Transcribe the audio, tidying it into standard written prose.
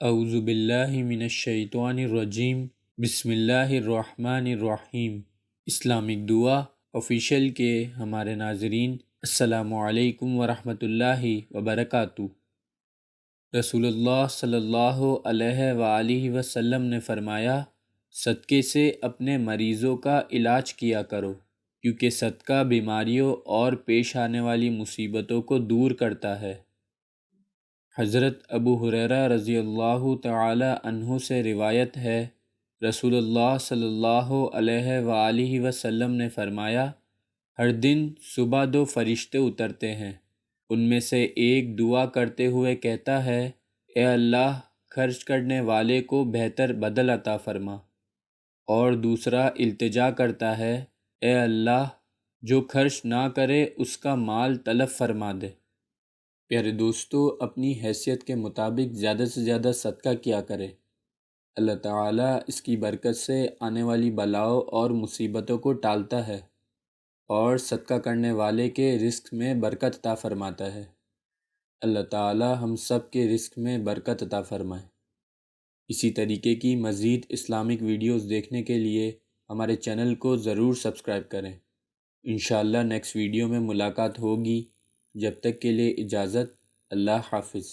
اعوذ باللہ من الشیطان الرجیم، بسم اللہ الرحمن الرحیم۔ اسلامک دعا آفیشیل کے ہمارے ناظرین، السلام علیکم ورحمۃ اللہ وبرکاتہ۔ رسول اللہ صلی اللہ علیہ وآلہ وسلم نے فرمایا، صدقے سے اپنے مریضوں کا علاج کیا کرو، کیونکہ صدقہ بیماریوں اور پیش آنے والی مصیبتوں کو دور کرتا ہے۔ حضرت ابو ہریرہ رضی اللہ تعالی عنہ سے روایت ہے، رسول اللہ صلی اللہ علیہ وآلہ وسلم نے فرمایا، ہر دن صبح دو فرشتے اترتے ہیں، ان میں سے ایک دعا کرتے ہوئے کہتا ہے، اے اللہ خرچ کرنے والے کو بہتر بدل عطا فرما، اور دوسرا التجا کرتا ہے، اے اللہ جو خرچ نہ کرے اس کا مال تلف فرما دے۔ پیارے دوستو، اپنی حیثیت کے مطابق زیادہ سے زیادہ صدقہ کیا کرے، اللہ تعالیٰ اس کی برکت سے آنے والی بلاؤں اور مصیبتوں کو ٹالتا ہے، اور صدقہ کرنے والے کے رزق میں برکت عطا فرماتا ہے۔ اللہ تعالیٰ ہم سب کے رزق میں برکت عطا فرمائے۔ اسی طریقے کی مزید اسلامک ویڈیوز دیکھنے کے لیے ہمارے چینل کو ضرور سبسکرائب کریں۔ انشاءاللہ نیکسٹ ویڈیو میں ملاقات ہوگی، جب تک کے لیے اجازت، اللہ حافظ۔